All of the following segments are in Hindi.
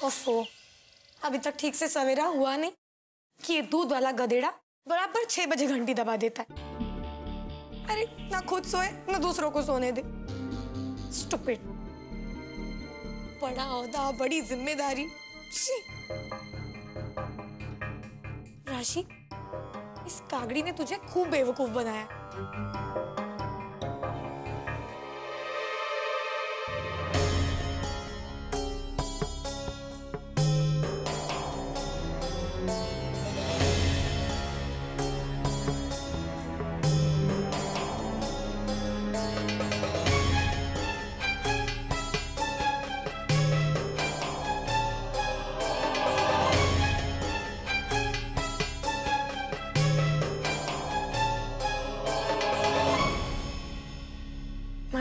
ओफो, अभी तक ठीक से सवेरा हुआ नहीं कि ये दूध वाला गधेड़ा बराबर 6 बजे घंटी दबा देता है। अरे ना खुद सोए ना दूसरों को सोने दे। स्टूपिड। बड़ा ओहदा, बड़ी जिम्मेदारी। राशि, इस कागड़ी ने तुझे खूब बेवकूफ बनाया।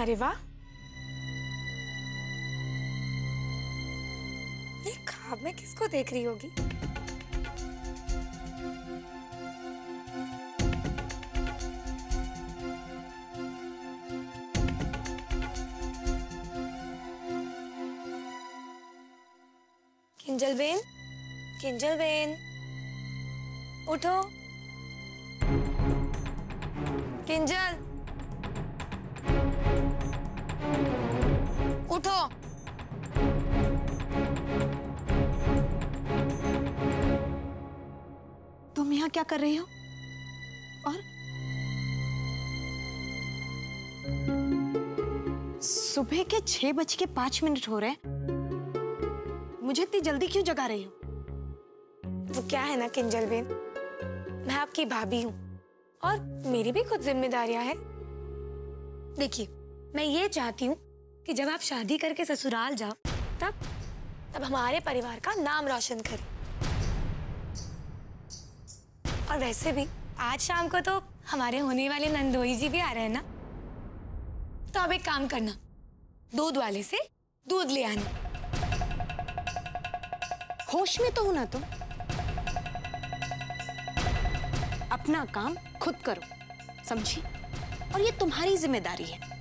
अरे वाह, ये ख्वाब में किसको देख रही होगी? किंजल बेन, किंजल बेन, उठो। किंजल, उठो। तुम यहाँ क्या कर रही हो? और सुबह के 6:05 हो रहे हैं। मुझे इतनी जल्दी क्यों जगा रही हो? वो क्या है ना किंजल बेन, मैं आपकी भाभी हूँ और मेरी भी खुद जिम्मेदारियां हैं। देखिए, मैं ये चाहती हूँ कि जब आप शादी करके ससुराल जाओ तब हमारे परिवार का नाम रोशन करें। और वैसे भी आज शाम को तो हमारे होने वाले नंदोई जी भी आ रहे हैं ना, तो अब एक काम करना, दूध वाले से दूध ले आना। होश में तो हो ना तुम? अपना काम खुद करो, समझी? और ये तुम्हारी जिम्मेदारी है।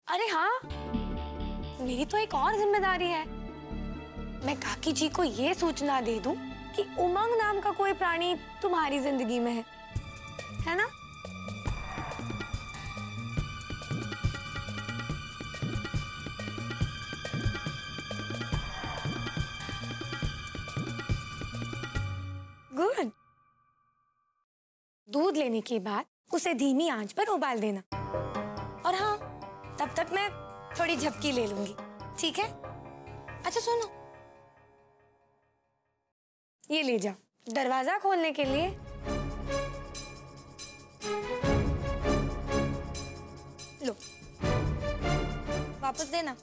अरे हाँ, मेरी तो एक और जिम्मेदारी है। मैं काकी जी को ये सूचना दे दूं कि उमंग नाम का कोई प्राणी तुम्हारी जिंदगी में है ना? गुड। दूध लेने के बाद उसे धीमी आंच पर उबाल देना। और हाँ, तब तक मैं थोड़ी झपकी ले लूंगी, ठीक है? अच्छा सुनो, ये ले जाओ दरवाजा खोलने के लिए। लो, वापस देना।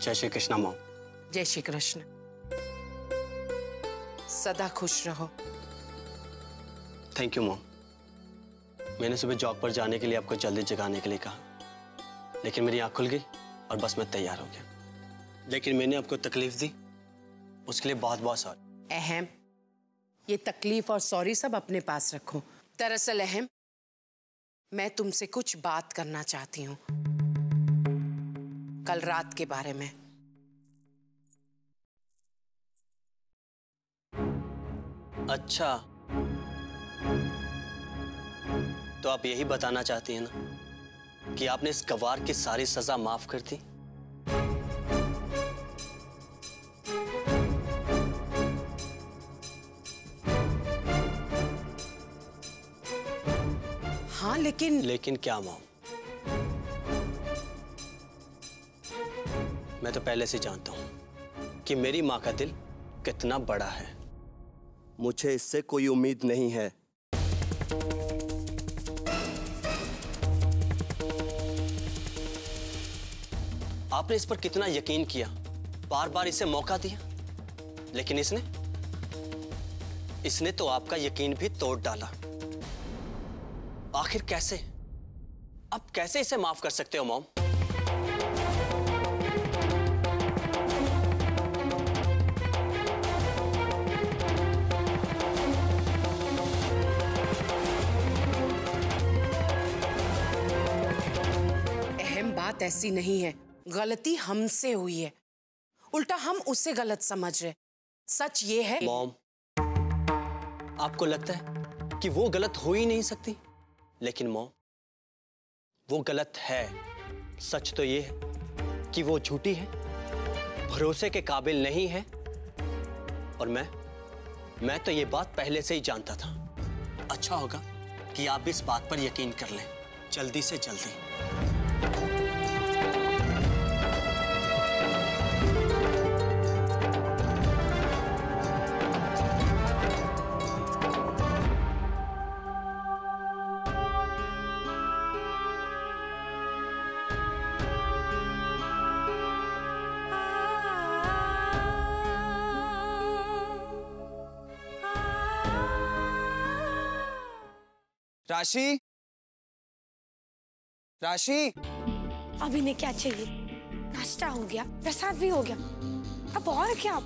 जय श्री कृष्ण मॉम। जय श्री कृष्ण। सदा खुश रहो। Thank you mom. मैंने सुबह जॉब पर जाने के लिए आपको जल्दी जगाने के लिए कहा, लेकिन मेरी आंख खुल गई और बस मैं तैयार हो गया। लेकिन मैंने आपको तकलीफ दी, उसके लिए बहुत बहुत सॉरी। अहम, ये तकलीफ और सॉरी सब अपने पास रखो। दरअसल अहम, मैं तुमसे कुछ बात करना चाहती हूँ, कल रात के बारे में। अच्छा, तो आप यही बताना चाहती हैं ना कि आपने इस गवार की सारी सजा माफ कर दी? हाँ, लेकिन क्या मॉम? मैं तो पहले से जानता हूं कि मेरी मां का दिल कितना बड़ा है। मुझे इससे कोई उम्मीद नहीं है। आपने इस पर कितना यकीन किया, बार बार इसे मौका दिया, लेकिन इसने इसने तो आपका यकीन भी तोड़ डाला। आखिर कैसे? अब कैसे इसे माफ कर सकते हो मॉम? अहम बात ऐसी नहीं है, गलती हमसे हुई है, उल्टा हम उसे गलत समझ रहे। सच ये है मॉम, आपको लगता है कि वो गलत हो ही नहीं सकती, लेकिन मॉम वो गलत है। सच तो ये है कि वो झूठी है, भरोसे के काबिल नहीं है। और मैं तो ये बात पहले से ही जानता था। अच्छा होगा कि आप इस बात पर यकीन कर लें, जल्दी से जल्दी। राशि, राशि, अब इन्हें क्या चाहिए? नाश्ता हो गया, प्रसाद भी हो गया, अब और क्या?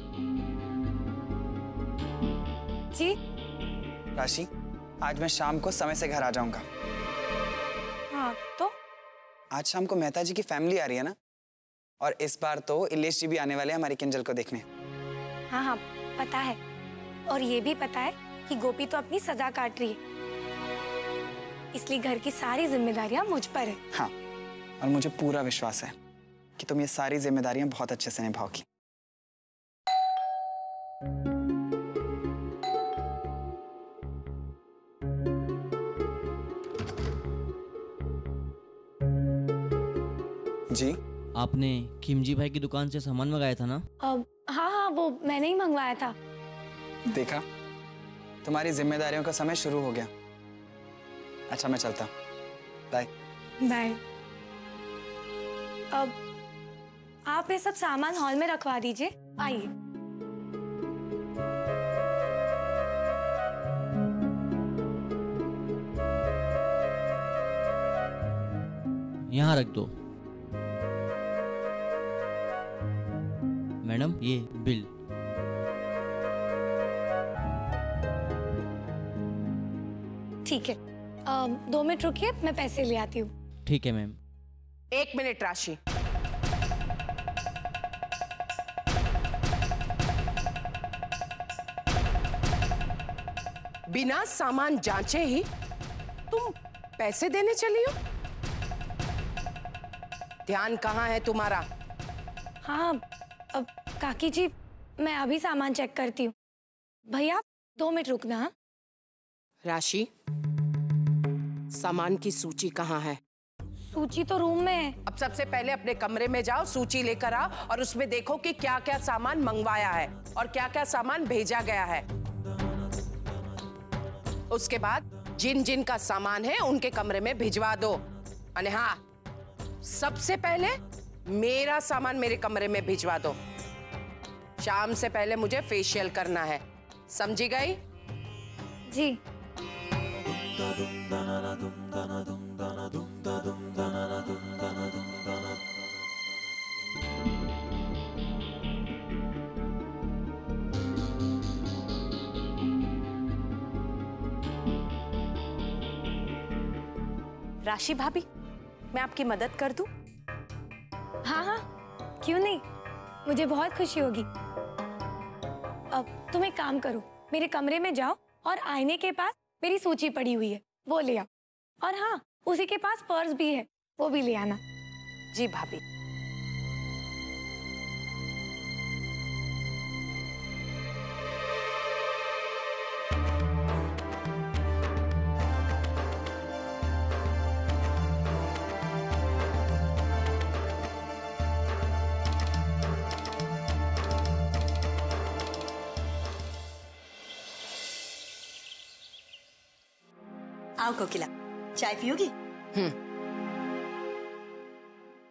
जी राशि, आज मैं शाम को समय से घर आ जाऊंगा। हाँ तो आज शाम को मेहता जी की फैमिली आ रही है ना, और इस बार तो इलेश जी भी आने वाले हैं हमारी किंजल को देखने। हाँ हाँ पता है, और ये भी पता है कि गोपी तो अपनी सजा काट रही है, इसलिए घर की सारी जिम्मेदारियां मुझ पर है। हाँ, और मुझे पूरा विश्वास है कि तुम ये सारी जिम्मेदारियां बहुत अच्छे से निभाओगी। जी, आपने खिमजी भाई की दुकान से सामान मंगाया था ना? हाँ हाँ वो मैंने ही मंगवाया था। देखा, तुम्हारी जिम्मेदारियों का समय शुरू हो गया। अच्छा मैं चलता, बाय बाय। अब आप ये सब सामान हॉल में रखवा दीजिए, आइए। यहाँ रख दो। मैडम ये बिल। ठीक है, 2 मिनट रुकिए, मैं पैसे ले आती हूँ। ठीक है मैम। 1 मिनट राशि, बिना सामान जांचे ही तुम पैसे देने चली हो? ध्यान कहाँ है तुम्हारा? हाँ अब काकी जी, मैं अभी सामान चेक करती हूँ। भैया 2 मिनट रुकना। हाँ राशि, सामान की सूची कहाँ है? सूची तो रूम में है। अब सबसे पहले अपने कमरे में जाओ, सूची लेकर आओ और उसमें देखो कि क्या क्या सामान मंगवाया है और क्या क्या सामान भेजा गया है। उसके बाद जिन जिन का सामान है उनके कमरे में भिजवा दो। अरे हाँ, सबसे पहले मेरा सामान मेरे कमरे में भिजवा दो। शाम से पहले मुझे फेशियल करना है, समझी गई? जी। राशि भाभी, मैं आपकी मदद कर दूं? हाँ हाँ क्यों नहीं, मुझे बहुत खुशी होगी। अब तुम एक काम करो, मेरे कमरे में जाओ और आईने के पास मेरी सूची पड़ी हुई है, वो ले आओ। और हाँ, उसी के पास पर्स भी है, वो भी ले आना। जी भाभी। आओ कोकिला, चाय पियोगी?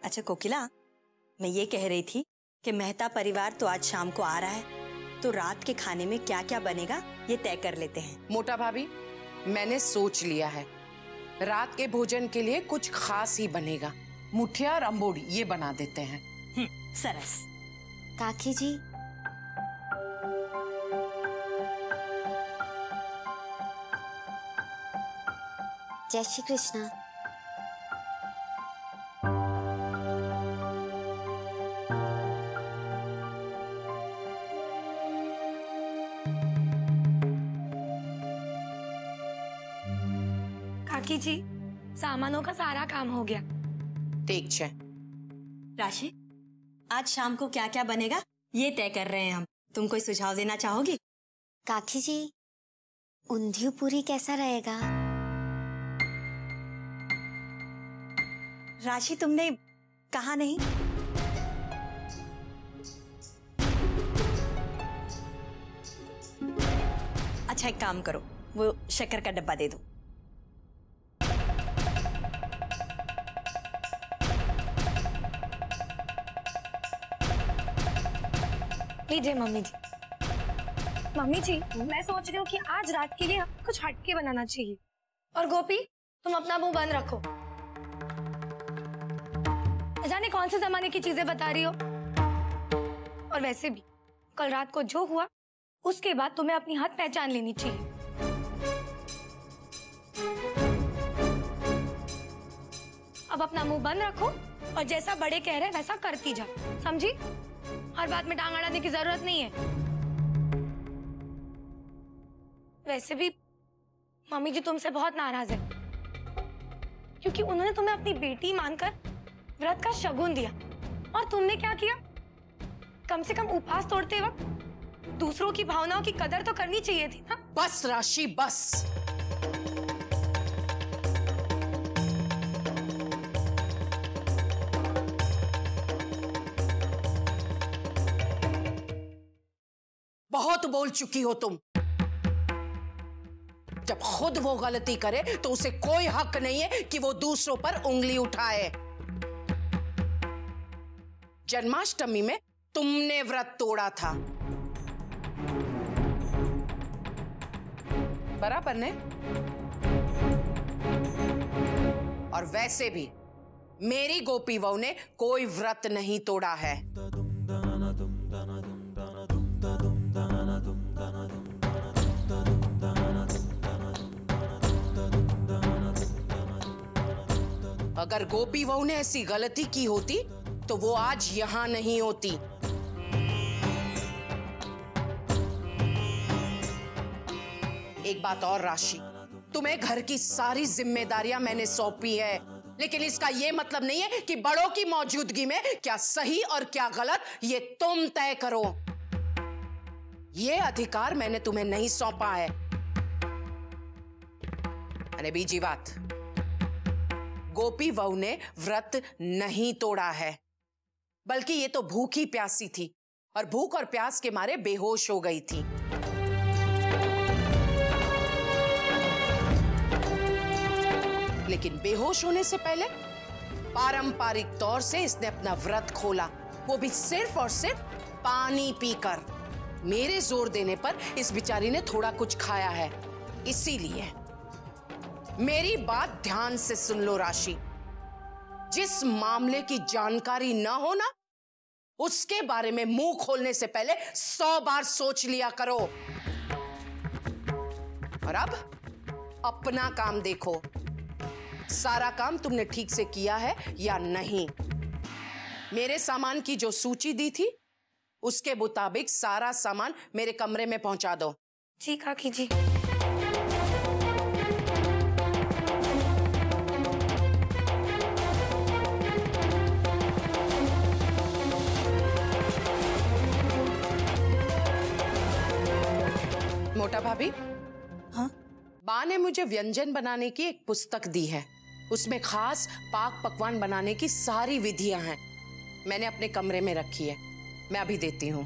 अच्छा कोकिला, मैं ये कह रही थी कि मेहता परिवार तो आज शाम को आ रहा है, तो रात के खाने में क्या क्या बनेगा ये तय कर लेते हैं। मोटा भाभी, मैंने सोच लिया है, रात के भोजन के लिए कुछ खास ही बनेगा। मुठिया और अंबोड़ी ये बना देते हैं। सरस। काकी जी, जय श्री कृष्णा। काकी जी, सामानों का सारा काम हो गया। ठीक है राशि, आज शाम को क्या क्या बनेगा ये तय कर रहे हैं हम। तुम कोई सुझाव देना चाहोगी? काकी जी, ऊंधियू पूरी कैसा रहेगा? राशि, तुमने कहा नहीं? अच्छा, एक काम करो, वो शक्कर का डब्बा दे दो। लीजिए मम्मी जी। मम्मी जी, मैं सोच रही हूँ कि आज रात के लिए कुछ हटके बनाना चाहिए। और गोपी, तुम अपना मुंह बंद रखो। जाने कौन से जमाने की चीजें बता रही हो। और वैसे भी कल रात को जो हुआ उसके बाद तुम्हें अपनी हद पहचान लेनी चाहिए। अब अपना मुंह बंद रखो और जैसा बड़े कह रहे वैसा करती जा, समझी? हर बात में टांग अड़ाने की जरूरत नहीं है। वैसे भी मम्मी जी तुमसे बहुत नाराज है क्योंकि उन्होंने तुम्हें अपनी बेटी मानकर व्रत का शगुन दिया और तुमने क्या किया? कम से कम उपवास तोड़ते वक्त दूसरों की भावनाओं की कदर तो करनी चाहिए थी ना। बस राशि, बस। बहुत बोल चुकी हो तुम। जब खुद वो गलती करे तो उसे कोई हक नहीं है कि वो दूसरों पर उंगली उठाए। जन्माष्टमी में तुमने व्रत तोड़ा था, बराबर ने? और वैसे भी मेरी गोपी बहू ने कोई व्रत नहीं तोड़ा है। अगर गोपी बहू ने ऐसी गलती की होती तो वो आज यहां नहीं होती। एक बात और राशि, तुम्हें घर की सारी जिम्मेदारियां मैंने सौंपी है, लेकिन इसका यह मतलब नहीं है कि बड़ों की मौजूदगी में क्या सही और क्या गलत ये तुम तय करो। यह अधिकार मैंने तुम्हें नहीं सौंपा है। अरे बीजी बात, गोपी बहू ने व्रत नहीं तोड़ा है, बल्कि ये तो भूखी प्यासी थी और भूख और प्यास के मारे बेहोश हो गई थी। लेकिन बेहोश होने से पहले पारंपरिक तौर से इसने अपना व्रत खोला, वो भी सिर्फ और सिर्फ पानी पीकर। मेरे जोर देने पर इस बेचारी ने थोड़ा कुछ खाया है। इसीलिए मेरी बात ध्यान से सुन लो राशि, जिस मामले की जानकारी ना हो ना, उसके बारे में मुंह खोलने से पहले 100 बार सोच लिया करो। और अब अपना काम देखो, सारा काम तुमने ठीक से किया है या नहीं। मेरे सामान की जो सूची दी थी उसके मुताबिक सारा सामान मेरे कमरे में पहुंचा दो। जी काकी जी। मोटा भाभी, हाँ? बा ने मुझे व्यंजन बनाने की एक पुस्तक दी है। उसमें खास पाक पकवान बनाने की सारी विधियां हैं। मैंने अपने कमरे में रखी है, मैं अभी देती हूं।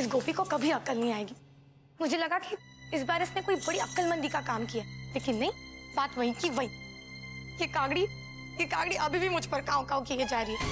गोपी को कभी अक्ल नहीं आएगी। मुझे लगा कि इस बार इसने कोई बड़ी अक्लमंदी का काम किया, लेकिन नहीं, बात वही की वही। ये कागड़ी अभी भी मुझ पर काव काव किए जा रही है।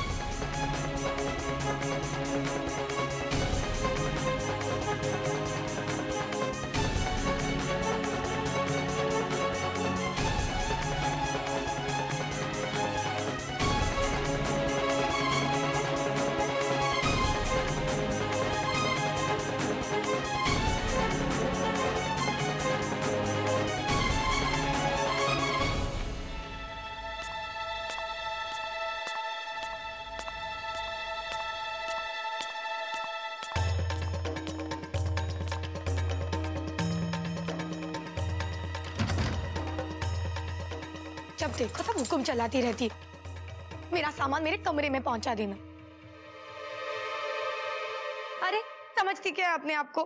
जब देखो तब हुक्म चलाती रहती है। मेरा सामान मेरे कमरे में पहुंचा देना। अरे समझती क्या है अपने आप को?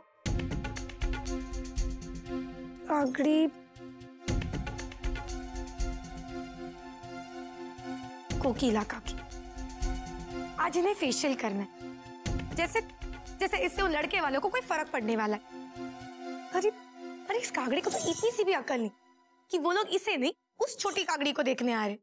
कागड़ी कोकिला काकी, आज इन्हें फेशियल करना है, जैसे इससे उन लड़के वालों को कोई फर्क पड़ने वाला है। अरे इस कागड़ी को तो इतनी सी भी अकल नहीं कि वो लोग इसे नहीं, उस छोटी कागड़ी को देखने आ रहे।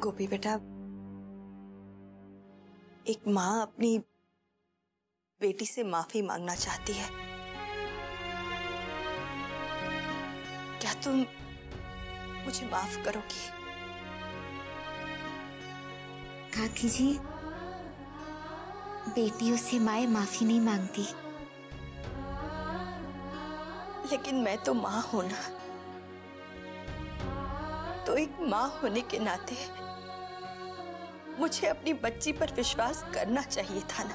गोपी बेटा, एक माँ अपनी बेटी से माफी मांगना चाहती है। क्या तुम मुझे माफ करोगी? काकी जी, बेटियों से माए माफी नहीं मांगती। लेकिन मैं तो माँ हूं ना, तो एक माँ होने के नाते मुझे अपनी बच्ची पर विश्वास करना चाहिए था ना।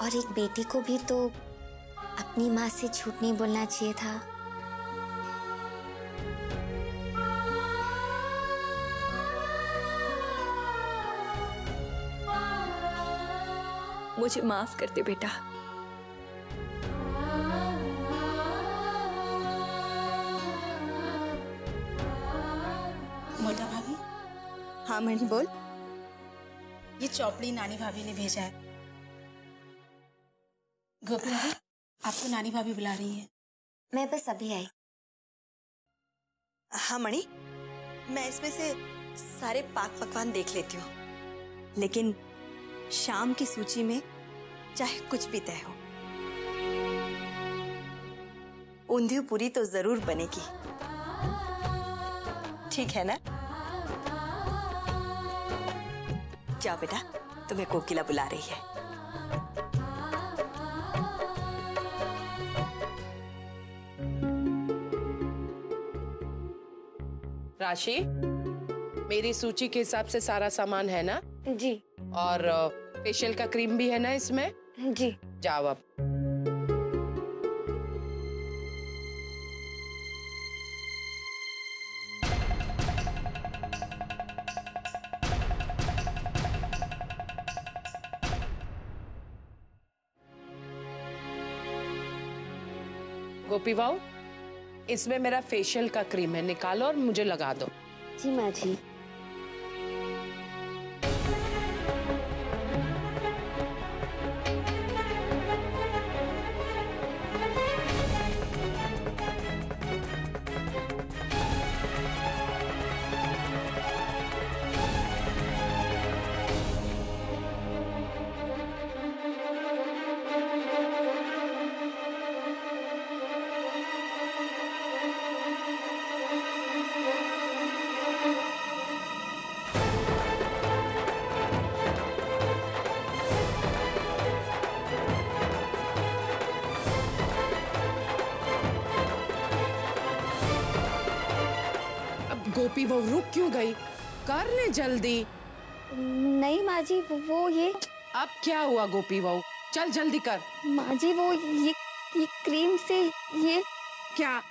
और एक बेटी को भी तो अपनी माँ से झूठ नहीं बोलना चाहिए था। मुझे माफ कर दे बेटा। मोटा भाभी। हाँ मणि बोल। ये चौपड़ी नानी भाभी ने भेजा है। गोपी भाभी, आपको नानी भाभी बुला रही है। मैं बस अभी आई। हाँ मणि, मैं इसमें से सारे पाक पकवान देख लेती हूँ, लेकिन शाम की सूची में चाहे कुछ भी तय हो, ऊंधियो पूरी तो जरूर बनेगी। ठीक है ना? जाओ बेटा, तुम्हें कोकिला बुला रही है। राशि, मेरी सूची के हिसाब से सारा सामान है ना? जी। और फेशियल का क्रीम भी है ना इसमें? जी। जाओ अब। गोपी बाऊ, इसमें मेरा फेशियल का क्रीम है, निकालो और मुझे लगा दो। जी माँ जी। गोपी बहू रुक क्यों गई? कर ले जल्दी। नहीं माँ जी, वो ये। अब क्या हुआ गोपी बहू? चल जल्दी कर। माँ जी वो ये क्रीम से ये क्या